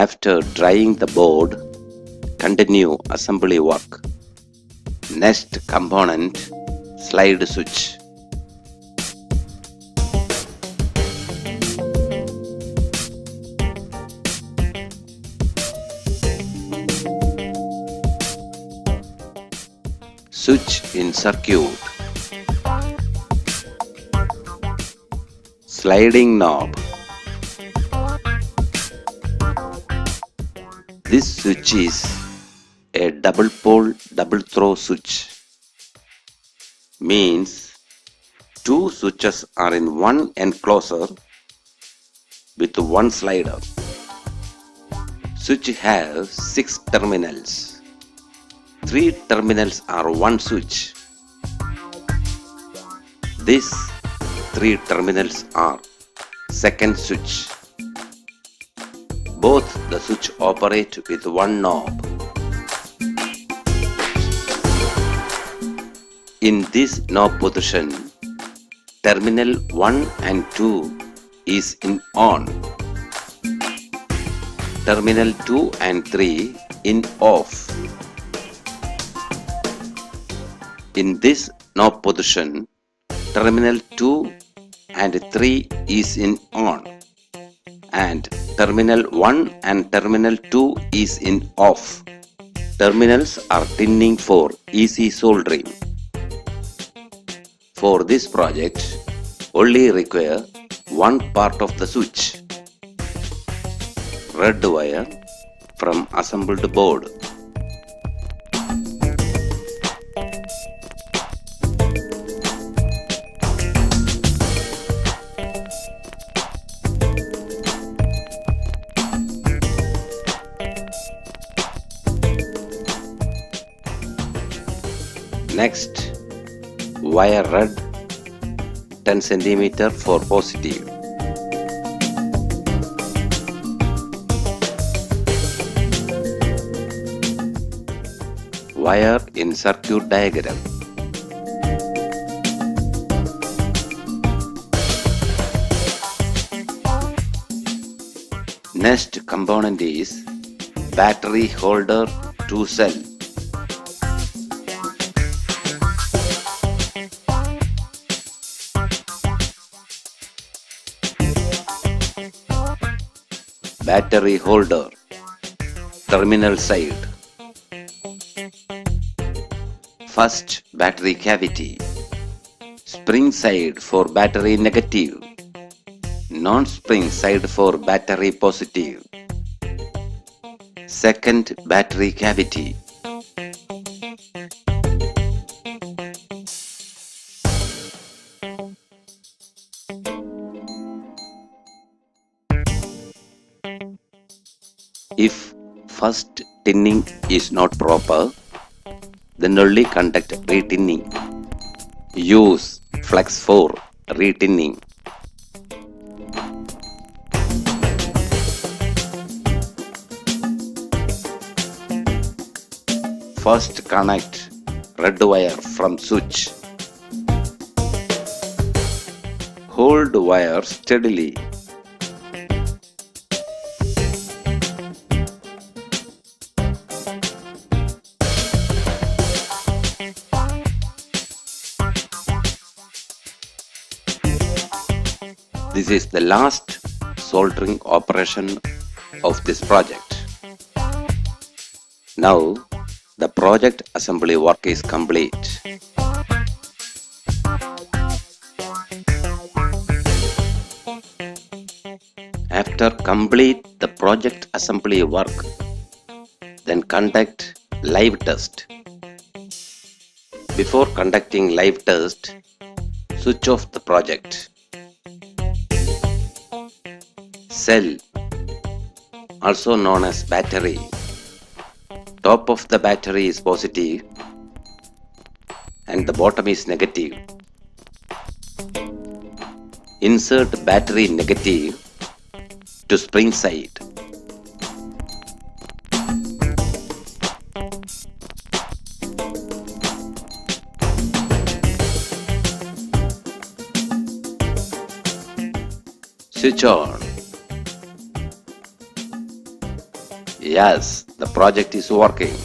After drying the board, continue assembly work. Next component, slide switch. Switch in circuit. Sliding knob. This switch is a double pole double throw switch. Means two switches are in one enclosure with one slider. Switch has 6 terminals. 3 terminals are one switch. These 3 terminals are second switch. Both the switch operate with one knob. In this knob position, terminal 1 and 2 is in on. Terminal 2 and 3 in off. In this knob position, terminal 2 and 3 is in on and terminal 1 and terminal 2 is in off. Terminals are tinning for easy soldering. For this project, only require one part of the switch. Red wire from assembled board. Next, wire red 10 cm for positive. Wire in circuit diagram. Next component is battery holder 2 cell. Battery holder, terminal side. First battery cavity, spring side for battery negative, non-spring side for battery positive. Second battery cavity. If first tinning is not proper, then only conduct retinning. Use flex for retinning. First connect red wire from switch. Hold wire steadily. This is the last soldering operation of this project. Now, the project assembly work is complete. After complete the project assembly work, then conduct live test. Before conducting live test, switch off the project. Cell, also known as battery. Top of the battery is positive and the bottom is negative. Insert battery negative to spring side. Switch on. Yes, the project is working.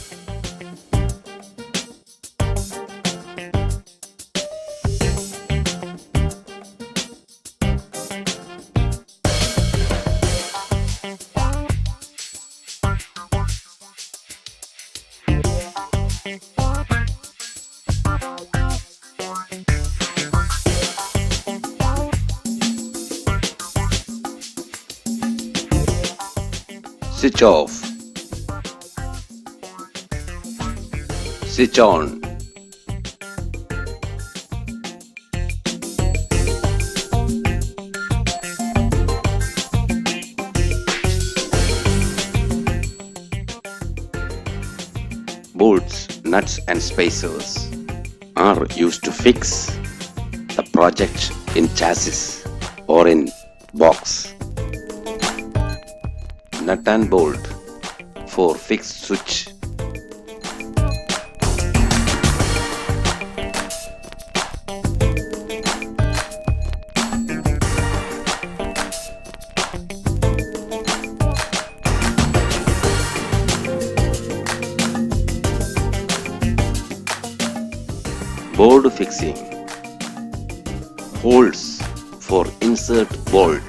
Switch off. Switch on. Bolts, nuts and spacers are used to fix the project in chassis or in box. Nut and bolt for fixed switch. Board fixing. Holes for insert bolt.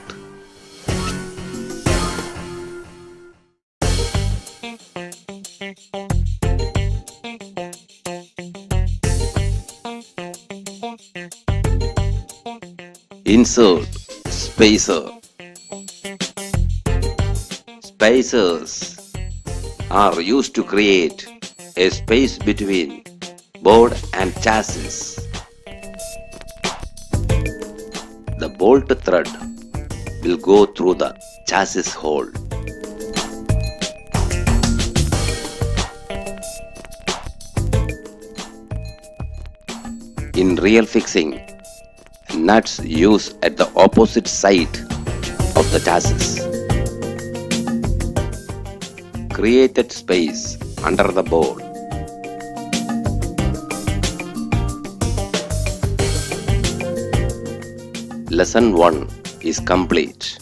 Insert spacer. Spacers are used to create a space between board and chassis. The bolt thread will go through the chassis hole. In real fixing, nuts used at the opposite side of the chassis. Created space under the board. Lesson 1 is complete.